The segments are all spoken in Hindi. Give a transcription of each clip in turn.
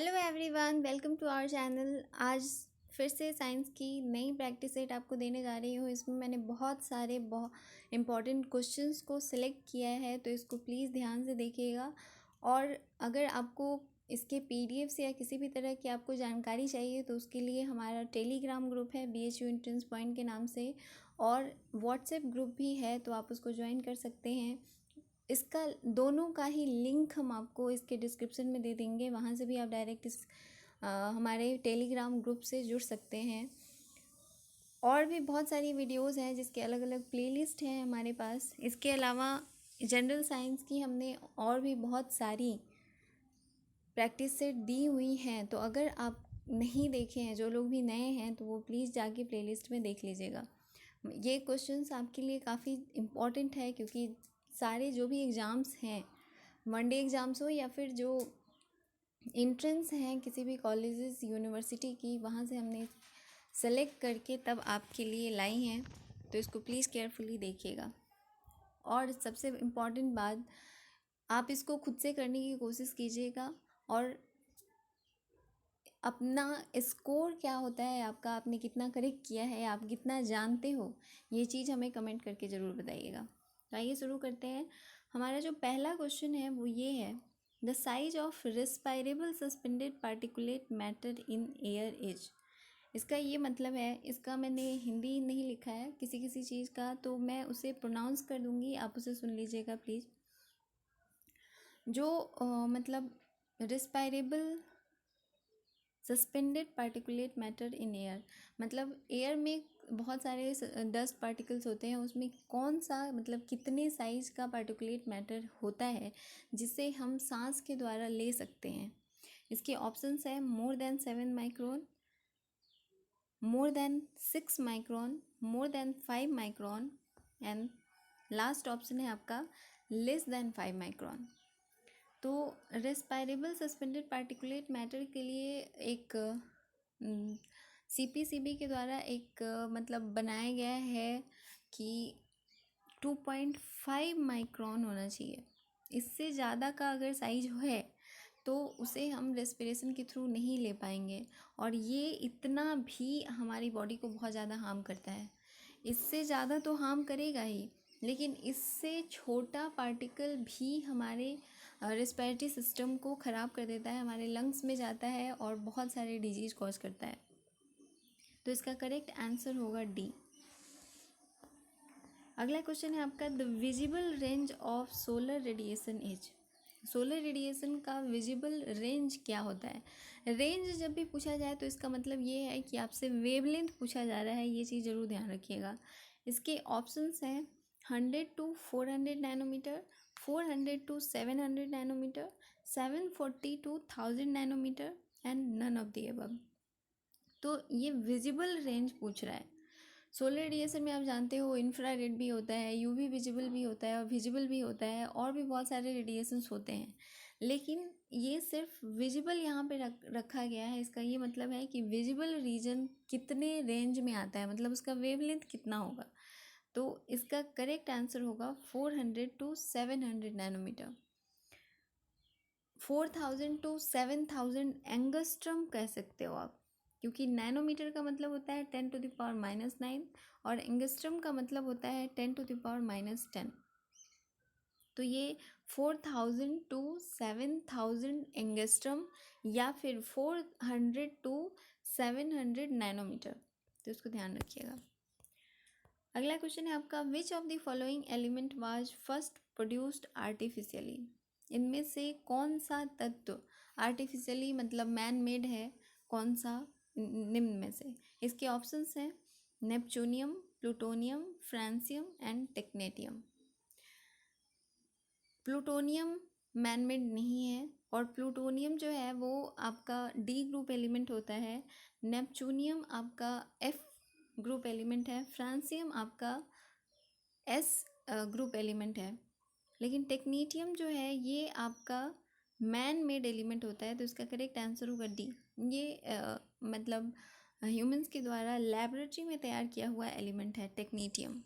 Hello everyone, welcome to our channel. आज फिर से साइंस की नई प्रैक्टिस सेट आपको देने जा रही हूँ। इसमें मैंने बहुत सारे इम्पॉर्टेंट क्वेश्चंस को सिलेक्ट किया है, तो इसको प्लीज़ ध्यान से देखिएगा। और अगर आपको इसके पीडीएफ्स या किसी भी तरह की आपको जानकारी चाहिए तो उसके लिए हमारा टेलीग्राम ग्रुप है BHU एंट्रेंस पॉइंट के नाम से, और व्हाट्सएप ग्रुप भी है, तो आप उसको ज्वाइन कर सकते हैं। इसका दोनों का ही लिंक हम आपको इसके डिस्क्रिप्शन में दे देंगे, वहाँ से भी आप डायरेक्ट इस हमारे टेलीग्राम ग्रुप से जुड़ सकते हैं। और भी बहुत सारी वीडियोस हैं जिसके अलग अलग प्लेलिस्ट हैं हमारे पास। इसके अलावा जनरल साइंस की हमने और भी बहुत सारी प्रैक्टिस सेट दी हुई हैं, तो अगर आप नहीं देखे हैं, जो लोग भी नए हैं, तो वो प्लीज़ जाके प्लेलिस्ट में देख लीजिएगा। ये क्वेश्चंस आपके लिए काफ़ी इम्पॉर्टेंट है, क्योंकि सारे जो भी एग्ज़ाम्स हैं, वनडे एग्ज़ाम्स हो या फिर जो एंट्रेंस हैं किसी भी कॉलेजेस यूनिवर्सिटी की, वहाँ से हमने सेलेक्ट करके तब आपके लिए लाई हैं, तो इसको प्लीज़ केयरफुली देखिएगा। और सबसे इम्पॉर्टेंट बात, आप इसको खुद से करने की कोशिश कीजिएगा, और अपना स्कोर क्या होता है आपका, आपने कितना करेक्ट किया है, आप कितना जानते हो, ये चीज़ हमें कमेंट करके ज़रूर बताइएगा। तो आइए शुरू करते हैं। हमारा जो पहला क्वेश्चन है वो ये है, the size of respirable suspended particulate matter in air is. इसका ये मतलब है, इसका मैंने हिंदी नहीं लिखा है किसी किसी चीज़ का, तो मैं उसे प्रोनाउंस कर दूँगी, आप उसे सुन लीजिएगा प्लीज़। जो मतलब respirable suspended particulate matter in air, मतलब एयर में बहुत सारे डस्ट पार्टिकल्स होते हैं, उसमें कौन सा मतलब कितने साइज का पार्टिकुलेट मैटर होता है जिसे हम सांस के द्वारा ले सकते हैं। इसके ऑप्शंस है more than 7 micron, more than 6 micron, more than 5 micron, and last option है आपका लेस देन 5 माइक्रोन। तो रेस्पायरेबल सस्पेंडेड पार्टिकुलेट मैटर के लिए एक CPCB के द्वारा एक मतलब बनाया गया है कि 2.5 माइक्रोन होना चाहिए। इससे ज़्यादा का अगर साइज है तो उसे हम रेस्पिरेशन के थ्रू नहीं ले पाएंगे, और ये इतना भी हमारी बॉडी को बहुत ज़्यादा हार्म करता है। इससे ज़्यादा तो हार्म करेगा ही, लेकिन इससे छोटा पार्टिकल भी हमारे रेस्पिरेटरी सिस्टम को ख़राब कर देता है, हमारे लंग्स में जाता है और बहुत सारे डिजीज़ कॉज करता है। तो इसका करेक्ट आंसर होगा डी। अगला क्वेश्चन है आपका, the visible range of solar radiation is. Solar radiation का विजिबल रेंज क्या होता है? रेंज जब भी पूछा जाए तो इसका मतलब ये है कि आपसे वेवलेंथ पूछा जा रहा है, ये चीज़ ज़रूर ध्यान रखिएगा। इसके ऑप्शंस हैं 100 to 400 nanometre, 400 to 700 nanometre, 740 to 1000 nanometre, and none of the above. तो ये विजिबल रेंज पूछ रहा है। सोलर रेडिएशन में आप जानते हो इंफ्रारेड भी होता है, यूवी विजिबल भी होता है और विजिबल भी होता है, और भी बहुत सारे रेडिएशंस होते हैं, लेकिन ये सिर्फ विजिबल यहाँ पे रखा गया है। इसका ये मतलब है कि विजिबल रीजन कितने रेंज में आता है, मतलब उसका वेवलेंथ कितना होगा। तो इसका करेक्ट आंसर होगा 400 to 700 नैनोमीटर। 4000 to 7000 एंगस्ट्रम कह सकते हो आप, क्योंकि नैनोमीटर का मतलब होता है 10⁻⁹ और एंगस्ट्रम का मतलब होता है 10⁻⁻10। तो ये 4000 to 7000 एंगस्ट्रम या फिर 400 to 700 नैनोमीटर, तो इसको ध्यान रखिएगा। अगला क्वेश्चन है आपका, which of the following element was first produced artificially. इनमें से कौन सा तत्व आर्टिफिशियली मतलब मैन मेड है, कौन सा निम्न में से? इसके ऑप्शंस हैं neptunium, plutonium, francium and technetium. Plutonium man made नहीं है, और प्लूटोनियम जो है वो आपका D ग्रुप एलिमेंट होता है, नेपच्यूनियम आपका F ग्रुप एलिमेंट है, फ्रांसियम आपका S ग्रुप एलिमेंट है, लेकिन टेक्नीटियम जो है ये आपका मैन मेड एलिमेंट होता है। तो इसका करेक्ट आंसर होगा डी। ये मतलब ह्यूमंस के द्वारा लैबोरेटरी में तैयार किया हुआ एलिमेंट है टेक्नीटियम।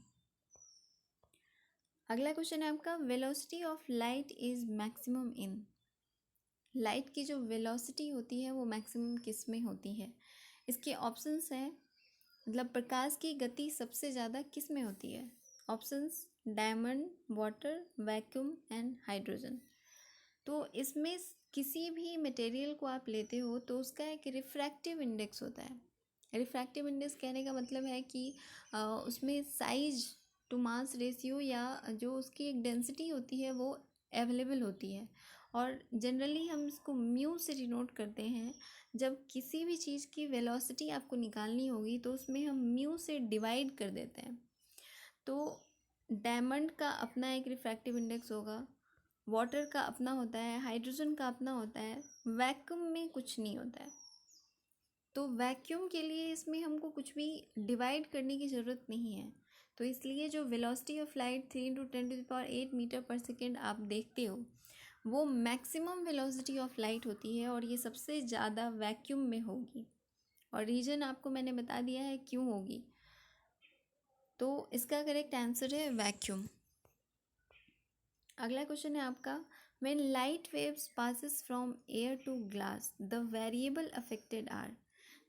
अगला क्वेश्चन है आपका, velocity of light is maximum in. Light की जो वेलोसिटी होती है वो मैक्सिमम किस में होती है? इसके ऑप्शंस हैं, मतलब प्रकाश की गति सबसे ज़्यादा किस में होती है? Options diamond, water, vacuum and hydrogen. तो इसमें किसी भी मटेरियल को आप लेते हो तो उसका एक रिफ्रैक्टिव इंडेक्स होता है। रिफ्रैक्टिव इंडेक्स कहने का मतलब है कि उसमें साइज टू मास रेशियो या जो उसकी एक डेंसिटी होती है वो अवेलेबल होती है, और जनरली हम इसको म्यू से डिनोट करते हैं। जब किसी भी चीज़ की वेलोसिटी आपको निकालनी होगी तो उसमें हम म्यू से डिवाइड कर देते हैं। तो डायमंड का अपना एक रिफ्रैक्टिव इंडेक्स होगा, वाटर का अपना होता है, हाइड्रोजन का अपना होता है, वैक्यूम में कुछ नहीं होता है। तो वैक्यूम के लिए इसमें हमको कुछ भी डिवाइड करने की ज़रूरत नहीं है। तो इसलिए जो वेलोसिटी ऑफ लाइट 3 × 10⁸ मीटर पर सेकेंड आप देखते हो वो मैक्सिमम वेलोसिटी ऑफ लाइट होती है, और ये सबसे ज़्यादा वैक्यूम में होगी। और रीज़न आपको मैंने बता दिया है क्यों होगी। तो इसका करेक्ट आंसर है वैक्यूम। अगला क्वेश्चन है आपका, when light waves passes from air to glass the variable affected are.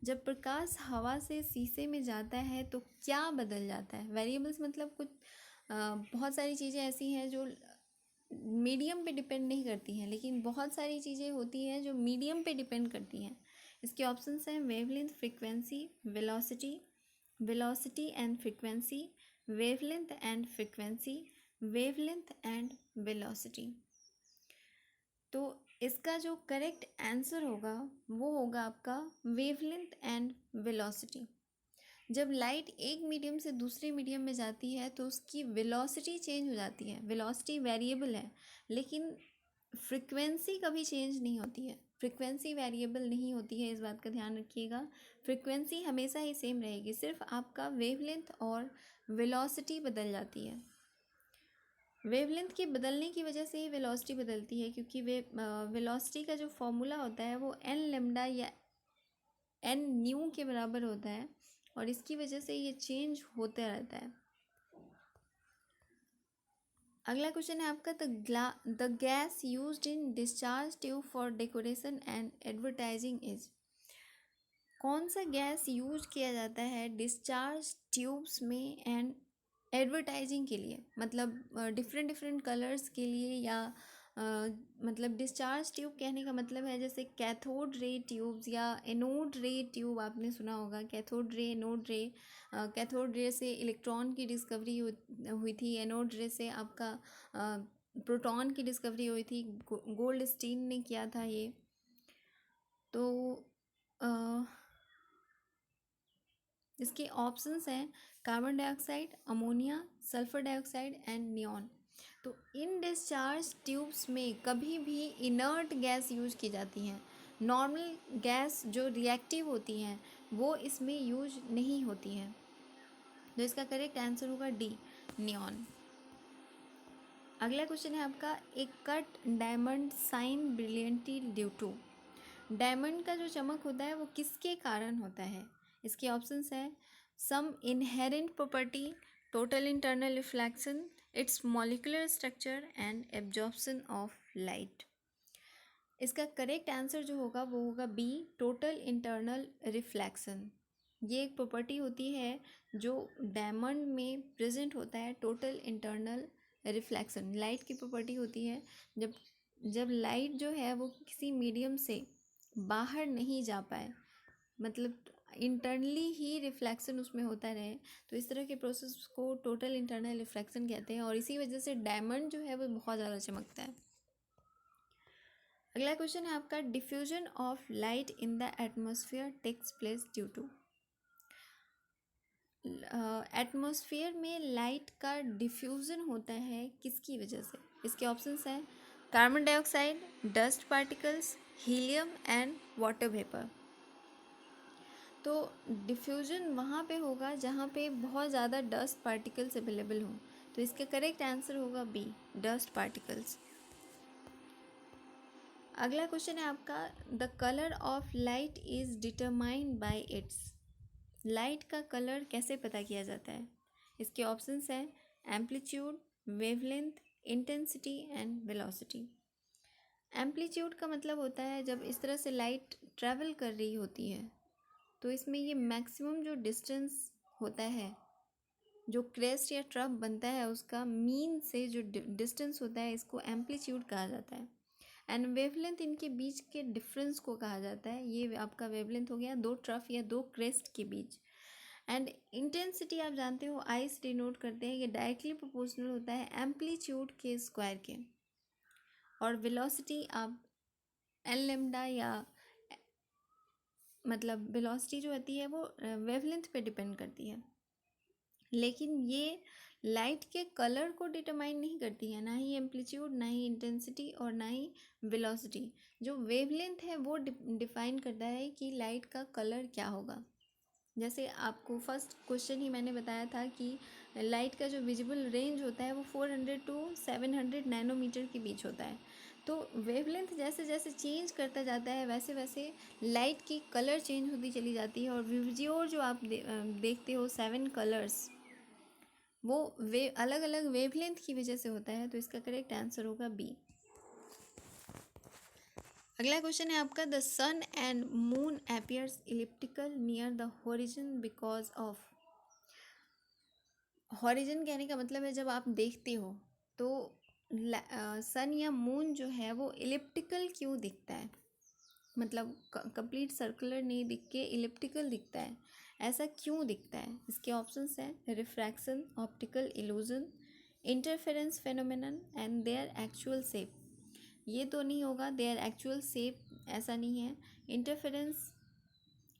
जब प्रकाश हवा से शीशे में जाता है तो क्या बदल जाता है? वेरिएबल्स मतलब कुछ बहुत सारी चीज़ें ऐसी हैं जो मीडियम पे डिपेंड नहीं करती हैं, लेकिन बहुत सारी चीज़ें होती हैं जो मीडियम पे डिपेंड करती हैं। इसके ऑप्शंस हैं wavelength, frequency, velocity, velocity and frequency, wavelength and frequency, wavelength and velocity. तो इसका जो करेक्ट आंसर होगा वो होगा आपका वेवलेंथ एंड वेलोसिटी। जब लाइट एक मीडियम से दूसरे मीडियम में जाती है तो उसकी वेलोसिटी चेंज हो जाती है। वेलोसिटी वेरिएबल है, लेकिन फ्रीक्वेंसी कभी चेंज नहीं होती है। फ्रीक्वेंसी वेरिएबल नहीं होती है, इस बात का ध्यान रखिएगा। फ्रीक्वेंसी हमेशा ही सेम रहेगी, सिर्फ आपका वेवलेंथ और वेलोसिटी बदल जाती है। वेवलेंथ के बदलने की वजह से ही वेलोसिटी बदलती है, क्योंकि वेलोसिटी का जो फॉर्मूला होता है वो एन लेमडा या एन न्यू के बराबर होता है, और इसकी वजह से ये चेंज होता रहता है। अगला क्वेश्चन है आपका, the gas used in discharge tube for decoration and advertising is. कौन सा गैस यूज किया जाता है डिस्चार्ज ट्यूब्स में एंड एडवर्टाइजिंग के लिए? मतलब डिफरेंट डिफरेंट कलर्स के लिए, या मतलब डिस्चार्ज ट्यूब कहने का मतलब है जैसे कैथोड रे ट्यूब्स या एनोड रे ट्यूब। आपने सुना होगा कैथोड रे, एनोड रे। कैथोड रे से इलेक्ट्रॉन की डिस्कवरी हुई थी, एनोड रे से आपका प्रोटॉन की डिस्कवरी हुई थी, गोल्ड स्टीन ने किया था ये। तो इसके ऑप्शंस हैं carbon dioxide, ammonia, sulphur dioxide and neon. तो इन डिस्चार्ज ट्यूब्स में कभी भी इनर्ट गैस यूज की जाती हैं। नॉर्मल गैस जो रिएक्टिव होती हैं वो इसमें यूज नहीं होती हैं। तो इसका करेक्ट आंसर होगा डी, नियॉन। अगला क्वेश्चन है आपका, एक cut diamond shine brilliantly due to. Diamond का जो चमक होता है वो किसके कारण होता है? इसके ऑप्शंस हैं some inherent property, total internal reflection, it's molecular structure and absorption of light. इसका करेक्ट आंसर जो होगा वो होगा बी, टोटल इंटरनल रिफ्लेक्शन। ये एक प्रॉपर्टी होती है जो डायमंड में प्रेजेंट होता है, टोटल इंटरनल रिफ्लेक्शन लाइट की प्रॉपर्टी होती है। जब जब लाइट जो है वो किसी मीडियम से बाहर नहीं जा पाए, मतलब इंटरनली ही रिफ्लेक्शन उसमें होता रहे, तो इस तरह के प्रोसेस को टोटल इंटरनल रिफ्लेक्शन कहते हैं, और इसी वजह से डायमंड जो है वो बहुत ज़्यादा चमकता है। अगला क्वेश्चन है आपका, diffusion of light in the atmosphere takes place due to. Atmosphere में लाइट का डिफ्यूज़न होता है किसकी वजह से? इसके ऑप्शंस हैं carbon dioxide, dust particles, helium and water vapour. तो डिफ्यूज़न वहाँ पे होगा जहाँ पे बहुत ज़्यादा डस्ट पार्टिकल्स अवेलेबल हों। तो इसका करेक्ट आंसर होगा बी, डस्ट पार्टिकल्स। अगला क्वेश्चन है आपका, the colour of light is determined by it's. Light का कलर कैसे पता किया जाता है? इसके ऑप्शंस हैं amplitude, wavelength, intensity and velocity. Amplitude का मतलब होता है जब इस तरह से लाइट ट्रैवल कर रही होती है, तो इसमें ये मैक्सिमम जो डिस्टेंस होता है, जो क्रेस्ट या ट्रफ बनता है उसका मीन से जो डिस्टेंस होता है, इसको एम्पलीट्यूड कहा जाता है। एंड वेवलेंथ इनके बीच के डिफरेंस को कहा जाता है। ये आपका वेवलेंथ हो गया दो ट्रफ या दो क्रेस्ट के बीच। एंड इंटेंसिटी आप जानते हो आई से डिनोट करते हैं, ये डायरेक्टली प्रोपोर्शनल होता है एम्पलीट्यूड के स्क्वायर के। और वेलोसिटी आप एल लेमडा या मतलब वेलोसिटी जो होती है वो वेवलेंथ पे डिपेंड करती है, लेकिन ये लाइट के कलर को डिटरमाइन नहीं करती है, ना ही एम्पलीट्यूड, ना ही इंटेंसिटी और ना ही वेलोसिटी। जो वेवलेंथ है वो डिफाइन करता है कि लाइट का कलर क्या होगा। जैसे आपको फर्स्ट क्वेश्चन ही मैंने बताया था कि लाइट का जो विजिबल रेंज होता है वो 400 टू 700 नैनोमीटर के बीच होता है। तो वेवलेंथ जैसे जैसे चेंज करता जाता है वैसे वैसे लाइट की कलर चेंज होती चली जाती है। और विजियोर जो आप देखते हो 7 कलर्स, वो अलग अलग वेवलेंथ की वजह से होता है। तो इसका करेक्ट आंसर होगा बी। अगला क्वेश्चन है आपका, the sun and moon appears elliptical near the horizon because of. Horizon कहने का मतलब है जब आप देखते हो तो सन या मून जो है वो इलिप्टिकल क्यों दिखता है, मतलब कंप्लीट सर्कुलर नहीं दिख के इलिप्टिकल दिखता है, ऐसा क्यों दिखता है। इसके ऑप्शंस हैं refraction, optical illusion, interference phenomenon and their actual shape. ये तो नहीं होगा, देयर एक्चुअल शेप ऐसा नहीं है। इंटरफेरेंस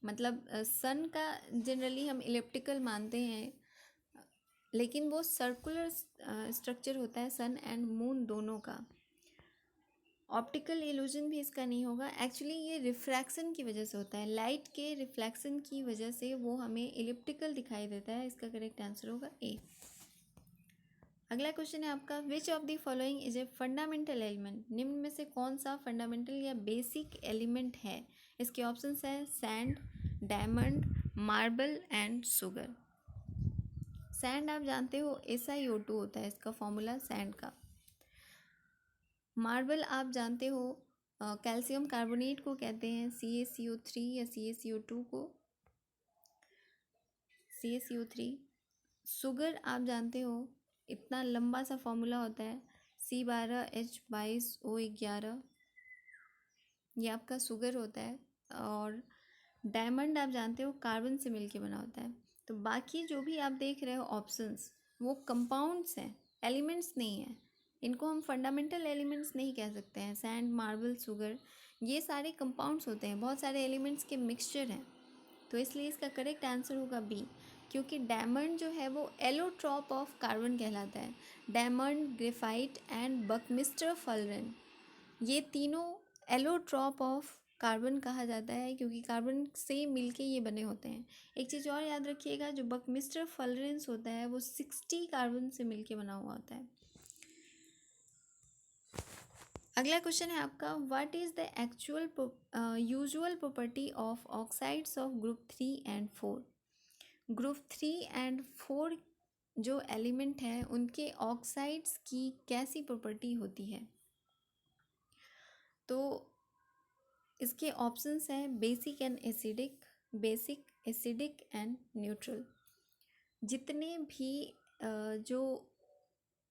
मतलब सन का जनरली हम इलिप्टिकल मानते हैं, लेकिन वो सर्कुलर स्ट्रक्चर होता है सन एंड मून दोनों का। ऑप्टिकल इल्यूजन भी इसका नहीं होगा। एक्चुअली ये रिफ्रैक्शन की वजह से होता है, लाइट के रिफ्लेक्शन की वजह से वो हमें इलिप्टिकल दिखाई देता है। इसका करेक्ट आंसर होगा ए। अगला क्वेश्चन है आपका, which of the following is a fundamental element. निम्न में से कौन सा फंडामेंटल या बेसिक एलिमेंट है। इसके ऑप्शंस हैं sand, diamond, marble and sugar. Sand आप जानते हो SiO2 होता है इसका फॉर्मूला सैंड का। मार्बल आप जानते हो कैल्शियम कार्बोनेट को कहते हैं CaCO3 या CaCO2 को CaCO3। शुगर आप जानते हो इतना लंबा सा फॉर्मूला होता है C12H22O11, ये आपका शुगर होता है। और डायमंड आप जानते हो कार्बन से मिलके बना होता है। तो बाकी जो भी आप देख रहे हो ऑप्शंस वो कंपाउंड्स हैं, एलिमेंट्स नहीं हैं। इनको हम फंडामेंटल एलिमेंट्स नहीं कह सकते हैं। सैंड, मार्बल, शुगर ये सारे कंपाउंड्स होते हैं, बहुत सारे एलिमेंट्स के मिक्सचर हैं। तो इसलिए इसका करेक्ट आंसर होगा बी, क्योंकि डायमंड जो है वो एलोट्रॉप ऑफ कार्बन कहलाता है। डायमंड, ग्रेफाइट एंड बकमिस्टर फलरन, ये तीनों एलोट्रॉप ऑफ कार्बन कहा जाता है, क्योंकि कार्बन से मिलके ये बने होते हैं। एक चीज़ और याद रखिएगा, जो बकमिस्टर फलरेंस होता है वो 60 कार्बन से मिलके बना हुआ होता है। अगला क्वेश्चन है आपका, what is the actual usual property of oxides of group 3 and 4। Group 3 and 4 जो एलिमेंट हैं उनके ऑक्साइड्स की कैसी प्रॉपर्टी होती है। तो इसके ऑप्शंस हैं basic and acidic, basic, acidic and neutral. जितने भी जो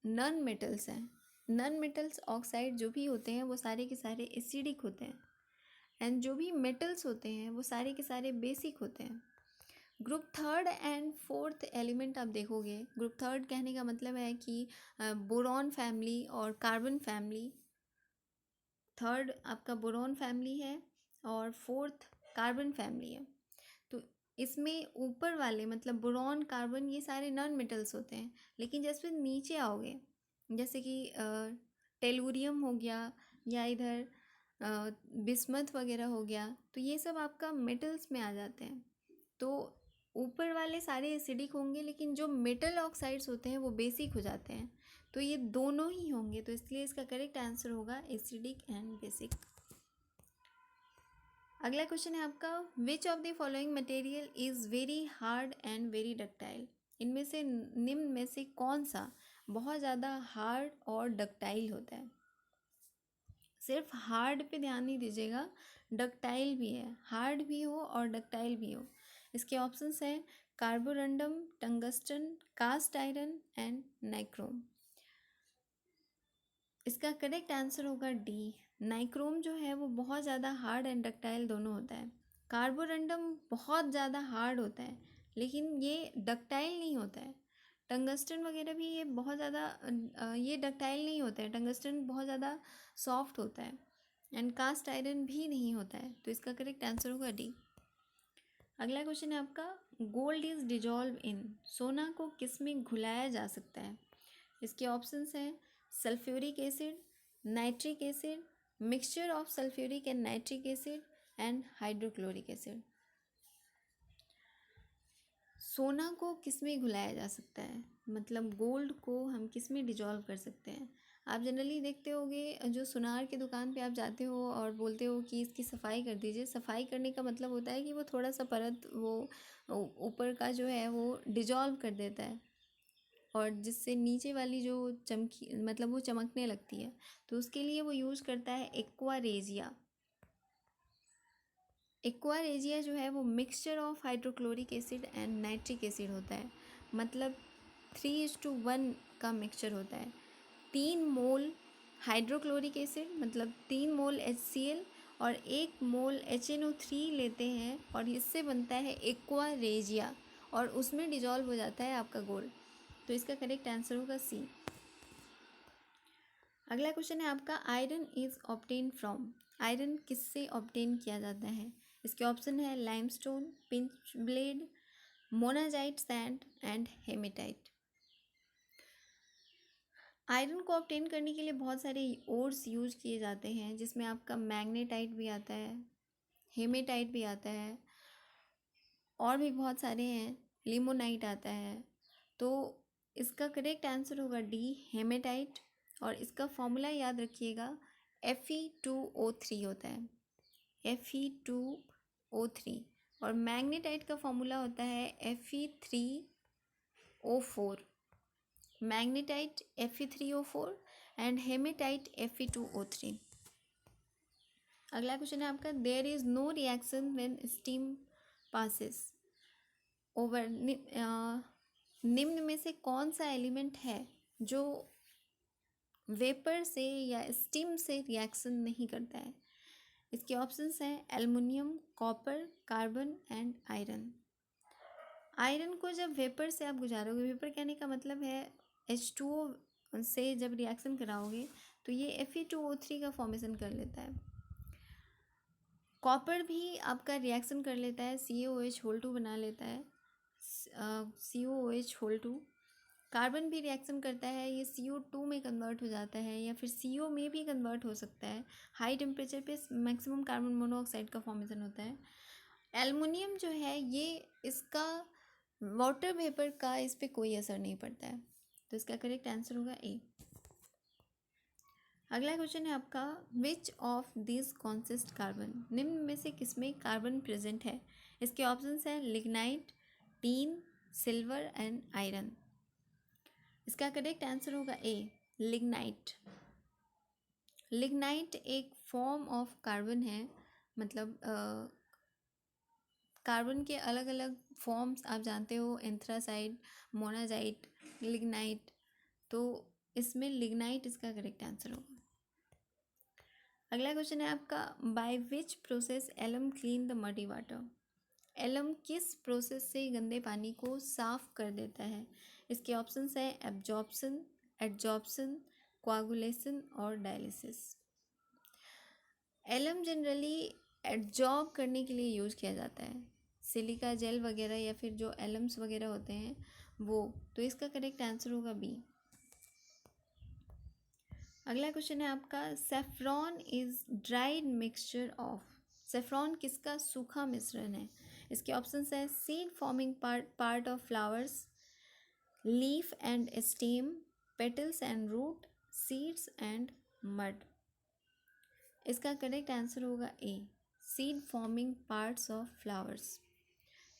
नॉन मेटल्स हैं, नॉन मेटल्स ऑक्साइड जो भी होते हैं वो सारे के सारे एसिडिक होते हैं। एंड जो भी मेटल्स होते हैं वो सारे के सारे बेसिक होते हैं। Group third and fourth element आप देखोगे, ग्रुप थर्ड कहने का मतलब है कि बोरॉन फैमिली और कार्बन फैमिली। थर्ड आपका बोरॉन फैमिली है और फोर्थ कार्बन फैमिली है। तो इसमें ऊपर वाले मतलब बोरॉन, कार्बन ये सारे नॉन मेटल्स होते हैं। लेकिन जैसे नीचे आओगे, जैसे कि टेलुरियम हो गया या इधर बिस्मथ वगैरह हो गया, तो ये सब आपका मेटल्स में आ जाते हैं। तो ऊपर वाले सारे एसिडिक होंगे, लेकिन जो मेटल ऑक्साइड्स होते हैं वो बेसिक हो जाते हैं। तो ये दोनों ही होंगे, तो इसलिए इसका करेक्ट आंसर होगा एसिडिक एंड बेसिक। अगला क्वेश्चन है आपका, which of the following material is very hard and very ductile. इनमें से निम्न में से कौन सा बहुत ज़्यादा हार्ड और डक्टाइल होता है। सिर्फ हार्ड पे ध्यान नहीं दीजिएगा, डक्टाइल भी है, हार्ड भी हो और डक्टाइल भी हो। इसके ऑप्शंस हैं carborundum, tungsten, cast iron and nichrome. इसका करेक्ट आंसर होगा डी। नाइक्रोम जो है वो बहुत ज़्यादा हार्ड एंड डक्टाइल दोनों होता है। कार्बोरंडम बहुत ज़्यादा हार्ड होता है लेकिन ये डक्टाइल नहीं होता है। टंगस्टन वगैरह भी ये बहुत ज़्यादा ये डक्टाइल नहीं होता है, टंगस्टन बहुत ज़्यादा सॉफ्ट होता है। एंड कास्ट आयरन भी नहीं होता है, तो इसका करेक्ट आंसर होगा डी। अगला क्वेश्चन है आपका, गोल्ड इज डिजॉल्व इन, सोना को किस में घुलाया जा सकता है? इसके ऑप्शंस हैं sulphuric acid, nitric acid, mixture of sulphuric and nitric acid and hydrochloric acid. सोना को किस में घुलाया जा सकता है, मतलब गोल्ड को हम किस में डिजॉल्व कर सकते हैं? आप जनरली देखते होगे, जो सुनार की दुकान पे आप जाते हो और बोलते हो कि इसकी सफाई कर दीजिए। सफाई करने का मतलब होता है कि वो थोड़ा सा परत वो ऊपर का जो है वो डिजॉल्व कर देता है और जिससे नीचे वाली जो चमकी मतलब वो चमकने लगती है, तो उसके लिए वो यूज़ करता है एक्वा रेजिया। एक्वा रेजिया जो है वो mixture of hydrochloric acid and nitric acid होता है, मतलब 3:1 का मिक्सचर होता है। 3 मोल हाइड्रोक्लोरिक एसिड मतलब 3 मोल HCl और 1 मोल HNO3 लेते हैं और इससे बनता है एक्वा रेजिया और उसमें डिजॉल्व हो जाता है आपका गोल्ड। तो इसका करेक्ट आंसर होगा सी। अगला क्वेश्चन है आपका, iron is obtain from, iron किससे ऑब्टेन किया जाता है? इसके ऑप्शन है limestone, pitchblende, monazite sand and haematite. Iron को ऑब्टेन करने के लिए बहुत सारे ओर्स यूज किए जाते हैं, जिसमें आपका मैग्नेटाइट भी आता है, हेमेटाइट भी आता है और भी बहुत सारे हैं, लिमोनाइट आता है। तो इसका करेक्ट आंसर होगा डी, हेमेटाइट। और इसका फॉर्मूला याद रखिएगा, Fe2O3 होता है, Fe2O3। और मैग्नेटाइट का फॉर्मूला होता है Fe3O4, magnetite Fe3O4 and haematite Fe2O3। अगला क्वेश्चन है आपका, there is no reaction when steam passes over, निम्न में से कौन सा एलिमेंट है जो वेपर से या स्टीम से रिएक्शन नहीं करता है? इसके ऑप्शंस हैं aluminium, copper, carbon and iron. Iron को जब वेपर से आप गुजारोगे, वेपर कहने का मतलब है H2O से जब रिएक्शन कराओगे तो ये Fe2O3 का फॉर्मेशन कर लेता है। कॉपर भी आपका रिएक्शन कर लेता है, CaOH2 बना लेता है, COOH2। कार्बन भी रिएक्शन करता है, ये CO2 में कन्वर्ट हो जाता है या फिर CO में भी कन्वर्ट हो सकता है। हाई टेम्परेचर पे मैक्सिमम कार्बन मोनोऑक्साइड का फॉर्मेशन होता है। एल्युमिनियम जो है ये, इसका वाटर वेपर का इस पर कोई असर नहीं पड़ता है, तो इसका करेक्ट आंसर होगा ए। अगला क्वेश्चन है आपका, which of this consist carbon, निम्न में से किसमें कार्बन प्रेजेंट है? इसके ऑप्शंस हैं lignite, tin, silver and iron. इसका करेक्ट आंसर होगा ए, लिग्नाइट। लिग्नाइट एक फॉर्म ऑफ कार्बन है, मतलब कार्बन के अलग अलग फॉर्म्स आप जानते हो, एंथ्रासाइड, मोनाजाइट, लिग्नाइट, तो इसमें लिग्नाइट इसका करेक्ट आंसर होगा। अगला क्वेश्चन है आपका, by which process alum clean the muddy water, alum किस प्रोसेस से गंदे पानी को साफ कर देता है? इसके ऑप्शंस हैं एब्जॉर्प्शन, एडजॉर्प्शन, कोआगुलेशन और डायलिसिस। एलम जनरली एडजॉर्ब करने के लिए यूज़ किया जाता है, सिलिका जेल वगैरह या फिर जो एलम्स वगैरह होते हैं वो, तो इसका करेक्ट आंसर होगा बी। अगला क्वेश्चन है आपका, saffron is dried mixture of, saffron किसका सूखा मिश्रण है? इसके ऑप्शंस है seed forming part of flowers, leaf and stem, petals and root, seeds and mud. इसका करेक्ट आंसर होगा A, seed forming parts of flowers.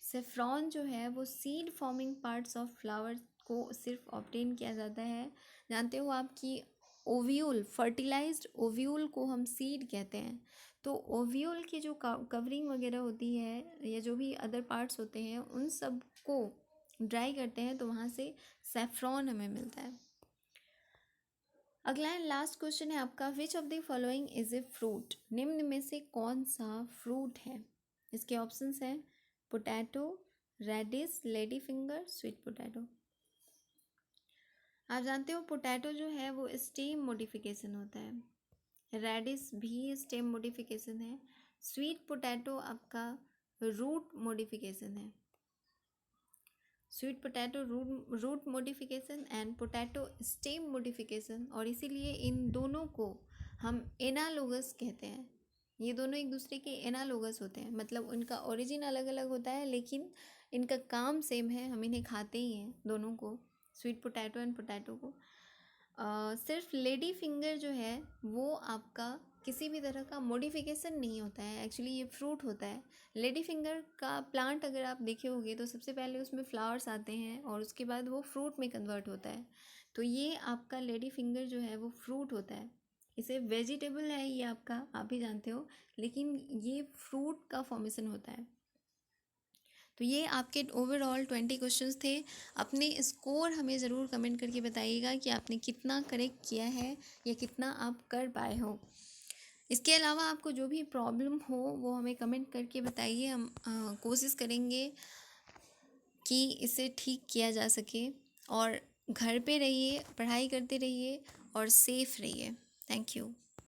Saffron जो है वो seed forming parts of flower को सिर्फ ऑब्टेन किया जाता है, जानते हो आप कि ओव्यूल, फर्टिलाइज्ड ओव्यूल को हम सीड कहते हैं। तो ओव्यूल की जो कवरिंग वगैरह होती है या जो भी अदर पार्ट्स होते हैं उन सब को ड्राई करते हैं तो वहाँ से सेफ्रॉन हमें मिलता है। अगला एंड लास्ट क्वेश्चन है आपका, which of the following is a fruit? निम्न में से कौन सा फ्रूट है? इसके ऑप्शंस हैं potato, radish, lady finger, sweet potato. आप जानते हो पोटैटो जो है वो स्टेम मॉडिफिकेशन होता है, रेडिश भी स्टेम मॉडिफिकेशन है, स्वीट पोटैटो आपका रूट मॉडिफिकेशन है। Sweet potato root modification and potato stem modification, और इसीलिए इन दोनों को हम एनालोगस कहते हैं। ये दोनों एक दूसरे के एनालोगस होते हैं, मतलब उनका ओरिजिन अलग अलग होता है लेकिन इनका काम सेम है, हम इन्हें खाते ही हैं दोनों को, स्वीट पोटैटो एंड पोटैटो को। सिर्फ लेडी फिंगर जो है वो आपका किसी भी तरह का मॉडिफिकेशन नहीं होता है, एक्चुअली ये फ्रूट होता है। लेडी फिंगर का प्लांट अगर आप देखे होंगे तो सबसे पहले उसमें फ्लावर्स आते हैं और उसके बाद वो फ्रूट में कन्वर्ट होता है। तो ये आपका लेडी फिंगर जो है वो फ्रूट होता है। इसे वेजिटेबल है ये आपका, आप भी जानते हो, लेकिन ये फ्रूट का फॉर्मेशन होता है। तो ये आपके ओवरऑल 20 क्वेश्चंस थे। अपने स्कोर हमें ज़रूर कमेंट करके बताइएगा कि आपने कितना करेक्ट किया है या कितना आप कर पाए हो। इसके अलावा आपको जो भी प्रॉब्लम हो वो हमें कमेंट करके बताइए, हम कोशिश करेंगे कि इसे ठीक किया जा सके। और घर पे रहिए, पढ़ाई करते रहिए और सेफ़ रहिए। Thank you.